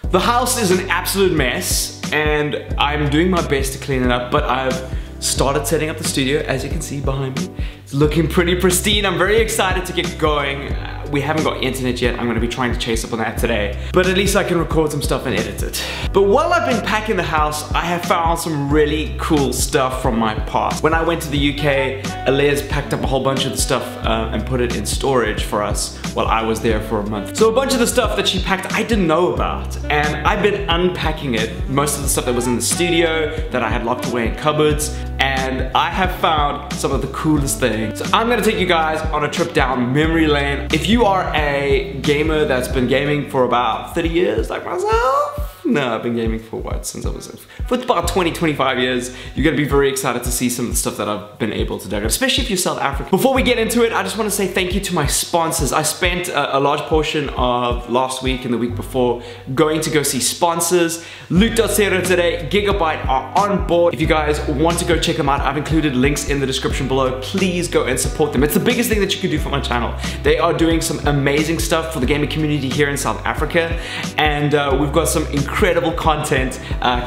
The house is an absolute mess and I'm doing my best to clean it up, but I've started setting up the studio, as you can see behind me. It's looking pretty pristine. I'm very excited to get going. We haven't got internet yet. I'm gonna be trying to chase up on that today, but at least I can record some stuff and edit it. But while I've been packing the house, I have found some really cool stuff from my past. When I went to the UK, Alea's packed up a whole bunch of the stuff and put it in storage for us while I was there for a month. So a bunch of the stuff that she packed I didn't know about, and I've been unpacking it. Most of the stuff that was in the studio that I had locked away in cupboards, and I have found some of the coolest things. So I'm gonna take you guys on a trip down memory lane. If you are a gamer that's been gaming for about 30 years like myself, no, I've been gaming for what, since I was, for about 20-25 years, you're gonna be very excited to see some of the stuff that I've been able to do, especially if you're South African. Before we get into it, I just wanna say thank you to my sponsors. I spent a large portion of last week and the week before going to go see sponsors. Loot.co today, Gigabyte are on board. If you guys want to go check them out, I've included links in the description below. Please go and support them. It's the biggest thing that you can do for my channel. They are doing some amazing stuff for the gaming community here in South Africa, and we've got some incredible content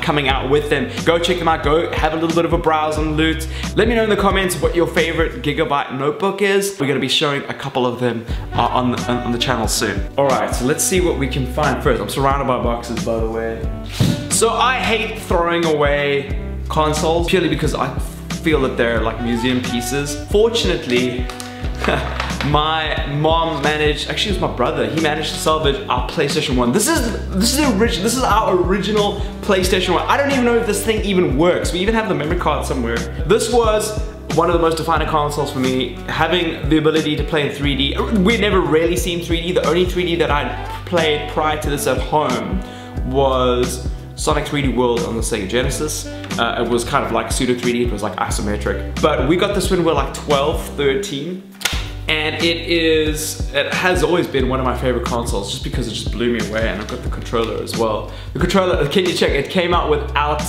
coming out with them. Go check them out, go have a little bit of a browse on Loot. Let me know in the comments what your favorite Gigabyte notebook is. We're gonna be showing a couple of them on the channel soon. All right, so let's see what we can find first. I'm surrounded by boxes, by the way. So I hate throwing away consoles purely because I feel that they're like museum pieces. Fortunately, my mom managed, actually it was my brother, he managed to salvage our PlayStation 1. This is our original PlayStation 1. I don't even know if this thing even works. We even have the memory card somewhere. This was one of the most defining consoles for me, having the ability to play in 3D. We'd never really seen 3D. The only 3D that I'd played prior to this at home was Sonic 3D World on the Sega Genesis. It was kind of like pseudo 3D, it was like isometric. But we got this when we were like 12, 13. And it has always been one of my favorite consoles just because it just blew me away, and I've got the controller as well. The controller, can you check, it came out without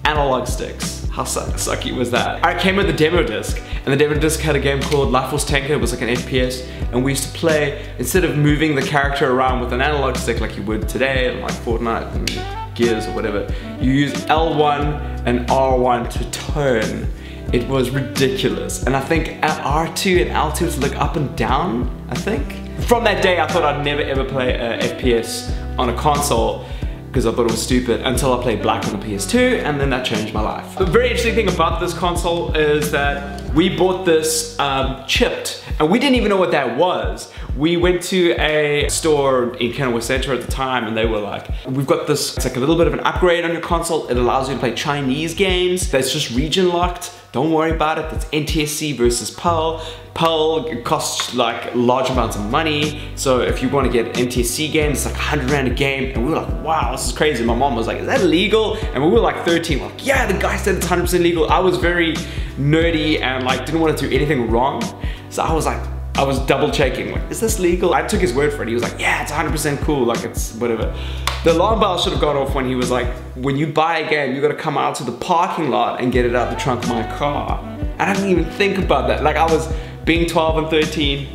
analog sticks. How sucky was that? It came with the demo disc, and the demo disc had a game called Life Force Tanker. It was like an FPS, and we used to play, instead of moving the character around with an analog stick like you would today, like Fortnite and Gears or whatever, you use L1 and R1 to turn. It was ridiculous. And I think at R2 and L2 is like up and down, I think. From that day, I thought I'd never ever play FPS on a console because I thought it was stupid, until I played Black on the PS2, and then that changed my life. The very interesting thing about this console is that we bought this chipped, and we didn't even know what that was. We went to a store in Kenilworth Center at the time, and they were like, we've got this, it's like a little bit of an upgrade on your console. It allows you to play Chinese games that's just region locked. Don't worry about it, that's NTSC versus PAL. PAL costs like large amounts of money. So if you want to get NTSC games, it's like 100 Rand a game. And we were like, wow, this is crazy. My mom was like, is that legal? And we were like 13, we're like, yeah, the guy said it's 100% legal. I was very nerdy and like didn't want to do anything wrong. So I was double checking, like, is this legal? I took his word for it. He was like, yeah, it's 100% cool, like it's whatever. The alarm bell should have gone off when he was like, when you buy a game, you gotta come out to the parking lot and get it out the trunk of my car. I didn't even think about that. Like I was being 12 and 13,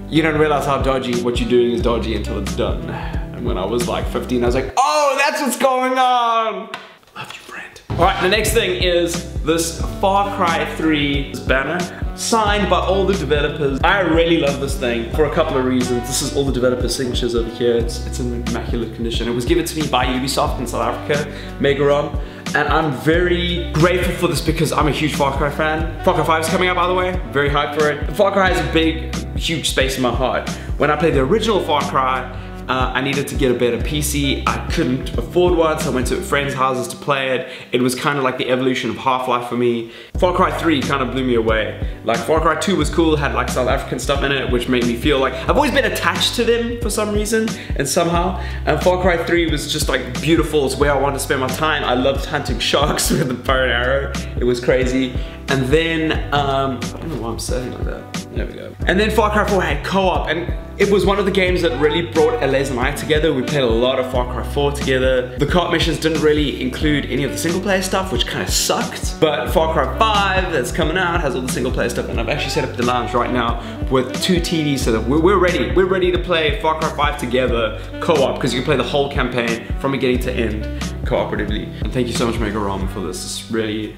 you don't realize how dodgy, what you're doing is dodgy until it's done. And when I was like 15, I was like, oh, that's what's going on. Love you, friend. All right, the next thing is this Far Cry 3 banner, signed by all the developers. I really love this thing for a couple of reasons. This is all the developer signatures over here. It's in immaculate condition. It was given to me by Ubisoft in South Africa, Megaron. And I'm very grateful for this because I'm a huge Far Cry fan. Far Cry 5 is coming out, by the way. Very hyped for it. Far Cry has a big, huge space in my heart. When I played the original Far Cry, I needed to get a better PC. I couldn't afford one, so I went to friends' houses to play it. It was kind of like the evolution of Half-Life for me. Far Cry 3 kind of blew me away. Like Far Cry 2 was cool, had like South African stuff in it, which made me feel like I've always been attached to them for some reason and somehow. And Far Cry 3 was just like beautiful. It's where I wanted to spend my time. I loved hunting sharks with a bow and arrow. It was crazy. And then, I don't know why I'm saying like that. There we go. And then Far Cry 4 had co-op, and it was one of the games that really brought Elias and I together. We played a lot of Far Cry 4 together. The co-op missions didn't really include any of the single player stuff, which kind of sucked. But Far Cry 5 that's coming out has all the single player stuff, and I've actually set up the lounge right now with 2 TVs so that we're ready. We're ready to play Far Cry 5 together, co-op, because you can play the whole campaign from beginning to end cooperatively. And thank you so much, Mega Ramen, for this. It's really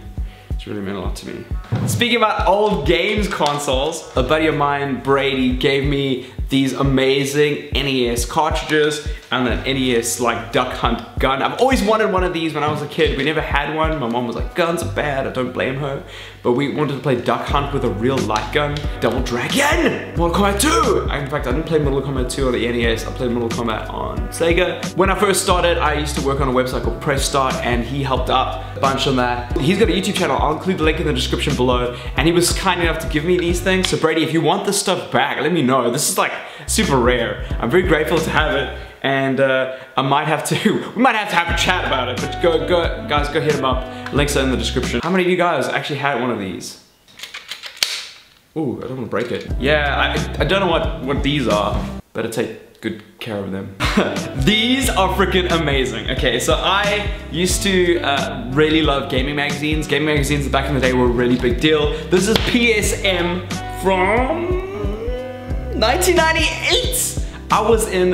meant a lot to me. Speaking about old games consoles, a buddy of mine, Brady, gave me these amazing NES cartridges and an NES like Duck Hunt gun. I've always wanted one of these when I was a kid. We never had one. My mom was like, guns are bad, I don't blame her. But we wanted to play Duck Hunt with a real light gun. Double Dragon! Mortal Kombat 2! In fact, I didn't play Mortal Kombat 2 on the NES, I played Mortal Kombat on Sega. When I first started, I used to work on a website called Press Start, and he helped out a bunch on that. He's got a YouTube channel, I'll include the link in the description below, and he was kind enough to give me these things. So Brady, if you want this stuff back, let me know. This is like super rare. I'm very grateful to have it, and we might have to have a chat about it, but guys, go hit him up. Links are in the description. How many of you guys actually had one of these? Ooh, I don't want to break it. Yeah, I don't know what these are. Better take good care of them. These are freaking amazing. Okay, so I used to really love gaming magazines. Gaming magazines back in the day were a really big deal. This is PSM from 1998. I was in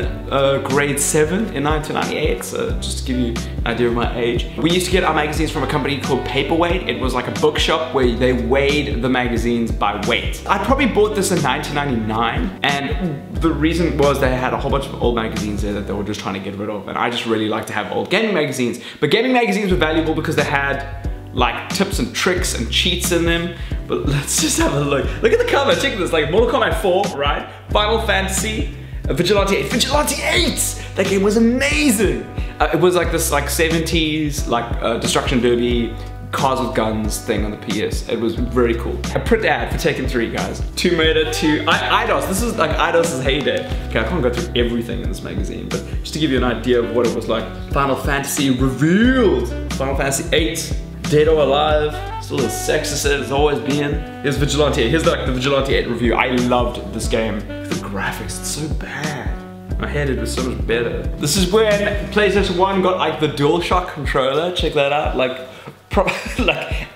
grade 7 in 1998, so just to give you an idea of my age. We used to get our magazines from a company called Paperweight. It was like a bookshop where they weighed the magazines by weight. I probably bought this in 1999, and the reason was they had a whole bunch of old magazines there that they were just trying to get rid of, and I just really like to have old gaming magazines. But gaming magazines were valuable because they had like tips and tricks and cheats in them. But let's just have a look. Look at the cover, check this, like Mortal Kombat 4, right? Final Fantasy, Vigilante 8. Vigilante 8! That game was amazing! It was like this like 70s like Destruction Derby, cars with guns thing on the PS. It was very cool. A print ad for Tekken 3, guys. Tomb Raider 2, Eidos. This is like Eidos' heyday. Okay, I can't go through everything in this magazine, but just to give you an idea of what it was like. Final Fantasy revealed! Final Fantasy 8, Dead or Alive, still as sexist as it's always been. Here's Vigilante 8. Here's like the Vigilante 8 review. I loved this game. The graphics, it's so bad. My head, it was so much better. This is when PlayStation 1 got like the DualShock controller. Check that out. Like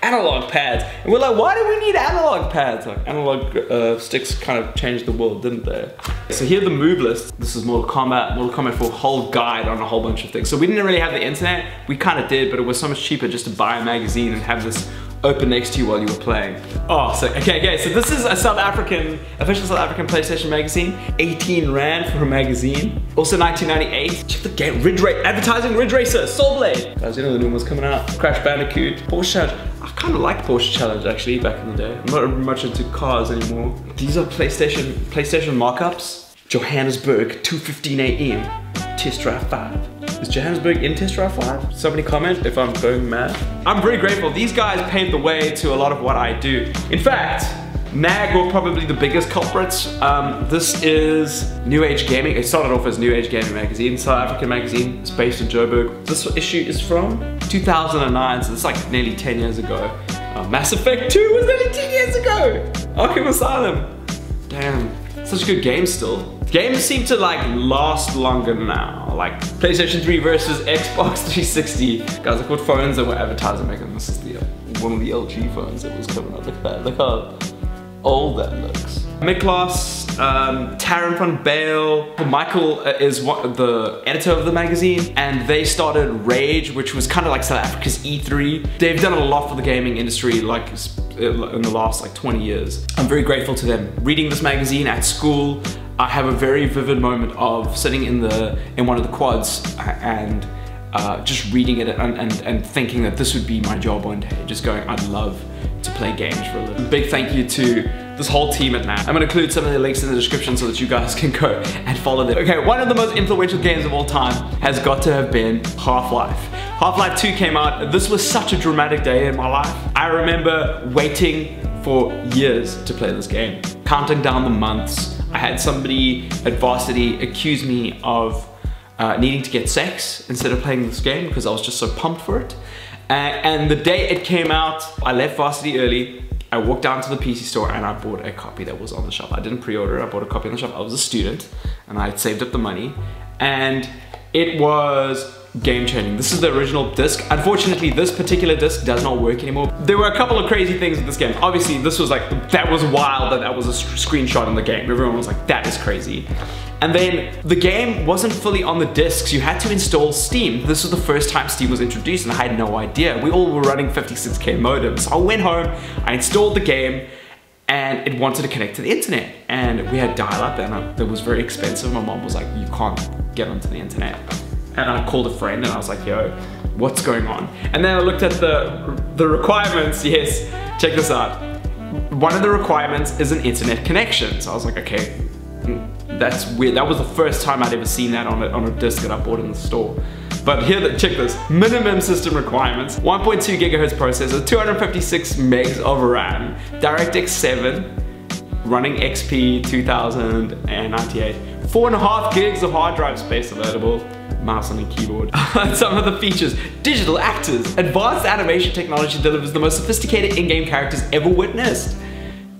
analog pads. And we're like, why do we need analog pads? Like analog sticks kind of changed the world, didn't they? So here are the move list. This is Mortal Kombat 4 whole guide on a whole bunch of things. So we didn't really have the internet. We kind of did, but it was so much cheaper just to buy a magazine and have this open next to you while you were playing. Oh, so okay, so this is a official South African PlayStation magazine. 18 Rand for a magazine. Also 1998. Check the game, advertising Ridge Racer, Soul Blade. Guys, you know the new one's coming out. Crash Bandicoot, Porsche Challenge. I kind of like Porsche Challenge actually back in the day. I'm not much into cars anymore. These are PlayStation markups. Johannesburg, 2:15 AM. Test Drive 5. Is Johannesburg in Test Drive 5? Somebody comment if I'm going mad. I'm very grateful. These guys paved the way to a lot of what I do. In fact, NAG were probably the biggest culprits. This is New Age Gaming. It started off as New Age Gaming magazine, South African magazine. It's based in Joburg. This issue is from 2009, so it's like nearly 10 years ago. Mass Effect 2 was nearly 10 years ago. Arkham Asylum. Damn, such good games still. Games seem to like last longer now. Like PlayStation 3 versus Xbox 360. Guys, look what phones that were advertising making. This is the one of the LG phones that was coming up. Look at that. Look how old that looks. Miklos, Taryn van Bale. Michael is the editor of the magazine, and they started Rage, which was kind of like South Africa's E3. They've done a lot for the gaming industry like in the last like 20 years. I'm very grateful to them. Reading this magazine at school, I have a very vivid moment of sitting in one of the quads and just reading it and thinking that this would be my job one day. Just going, I'd love to play games for a living. Big thank you to this whole team at NAG. I'm gonna include some of the links in the description so that you guys can go and follow them. Okay, one of the most influential games of all time has got to have been Half-Life. Half-Life 2 came out. This was such a dramatic day in my life. I remember waiting for years to play this game, counting down the months. I had somebody at varsity accuse me of needing to get sex instead of playing this game because I was just so pumped for it. And the day it came out, I left varsity early, I walked down to the PC store and I bought a copy that was on the shop. I didn't pre-order it, I bought a copy on the shop. I was a student and I had saved up the money, and it was game-changing. This is the original disc. Unfortunately, this particular disc does not work anymore. There were a couple of crazy things with this game. Obviously, this was like, that was wild that was a screenshot in the game. Everyone was like, that is crazy. And then the game wasn't fully on the discs. You had to install Steam. This was the first time Steam was introduced and I had no idea. We all were running 56K modems. So I went home, I installed the game, and it wanted to connect to the internet. And we had dial-up and it was very expensive. My mom was like, you can't get onto the internet. And I called a friend and I was like, yo, what's going on? And then I looked at the requirements. Yes, check this out. One of the requirements is an internet connection. So I was like, okay, that's weird. That was the first time I'd ever seen that on a disc that I bought in the store. But here, check this. Minimum system requirements: 1.2 gigahertz processor, 256 megs of RAM, DirectX 7, running XP 2098, 4.5 gigs of hard drive space available, mouse and a keyboard. Some of the features: digital actors, advanced animation technology delivers the most sophisticated in-game characters ever witnessed.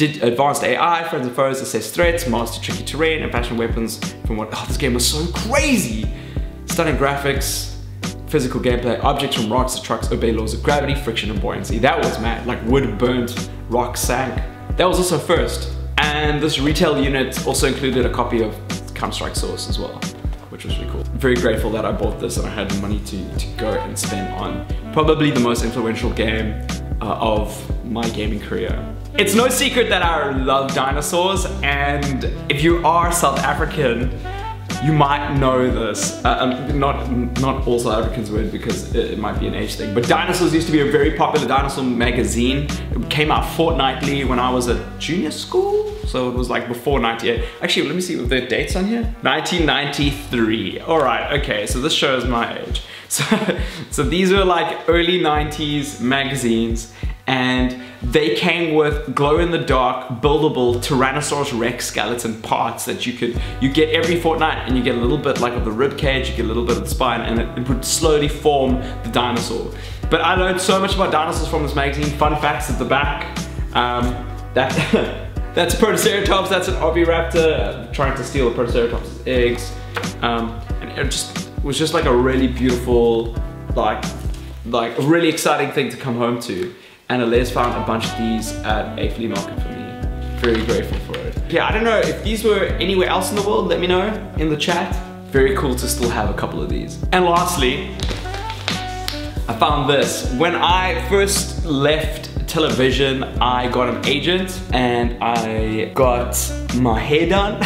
Advanced AI, friends and foes assess threats, master tricky terrain, and fashion weapons from what, oh, this game was so crazy. Stunning graphics, physical gameplay, objects from rocks to trucks obey laws of gravity, friction, and buoyancy. That was mad, like wood burnt, rock sank. That was also first. And this retail unit also included a copy of Counter-Strike Source as well, which was really cool. Very grateful that I bought this and I had the money to go and spend on probably the most influential game of my gaming career. It's no secret that I love dinosaurs, and if you are South African, you might know this. Not all South Africans would, because it might be an age thing, but Dinosaurs used to be a very popular dinosaur magazine. It came out fortnightly when I was at junior school, so it was like before 98. Actually, let me see what the dates on here. 1993. All right, okay, so this shows my age. So these were like early 90s magazines, and they came with glow-in-the-dark buildable Tyrannosaurus Rex skeleton parts that you get every fortnight, and you get a little bit like of the rib cage, you get a little bit of the spine, and it would slowly form the dinosaur. But I learned so much about dinosaurs from this magazine. Fun facts at the back. That's a Protoceratops, that's an Oviraptor trying to steal a Protoceratops' eggs. And it was just like a really beautiful, like a really exciting thing to come home to. And Alez found a bunch of these at a flea market for me. Very grateful for it. Yeah, I don't know if these were anywhere else in the world, let me know in the chat. Very cool to still have a couple of these. And lastly, I found this. When I first left television, I got an agent and I got my hair done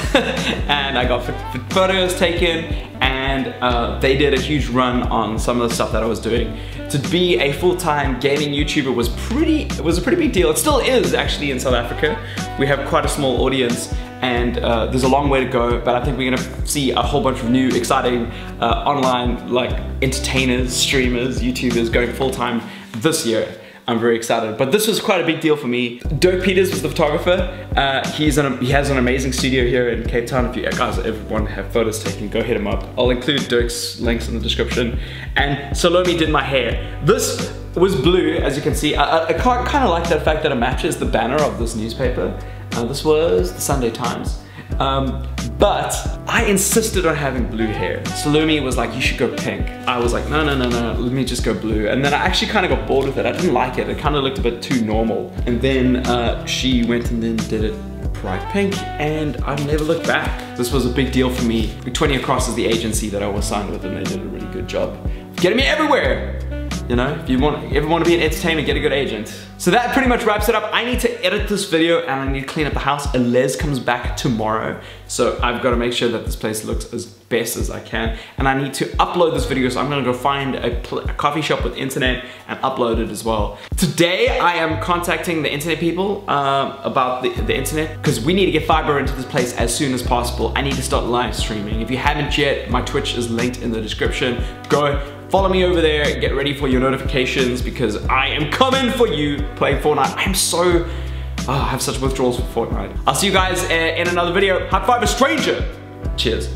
and I got photos taken, and they did a huge run on some of the stuff that I was doing. To be a full-time gaming YouTuber was a pretty big deal. It still is actually in South Africa. We have quite a small audience, and there's a long way to go, but I think we're gonna see a whole bunch of new exciting online like entertainers, streamers, YouTubers going full-time this year. I'm very excited, but this was quite a big deal for me. Dirk Peters was the photographer. He has an amazing studio here in Cape Town. If you guys ever want to have photos taken, go hit him up. I'll include Dirk's links in the description. And Salome did my hair. This was blue, as you can see. I kind of like the fact that it matches the banner of this newspaper. This was the Sunday Times. But I insisted on having blue hair. Salome was like, you should go pink. I was like, no, let me just go blue. And then I actually kind of got bored with it. I didn't like it. It kind of looked a bit too normal. And then she went and then did it bright pink, and I've never looked back. This was a big deal for me. 20 Across is the agency that I was signed with, and they did a really good job of getting me everywhere. You know, if you ever want to be an entertainer, get a good agent. So that pretty much wraps it up. I need to edit this video and I need to clean up the house. Alez comes back tomorrow, so I've got to make sure that this place looks as best as I can. And I need to upload this video, so I'm gonna go find a coffee shop with internet and upload it as well. Today, I am contacting the internet people about the internet, because we need to get fiber into this place as soon as possible. I need to start live streaming. If you haven't yet, my Twitch is linked in the description. Go follow me over there, get ready for your notifications, because I am coming for you playing Fortnite. I have such withdrawals for Fortnite. I'll see you guys in another video. High five a stranger. Cheers.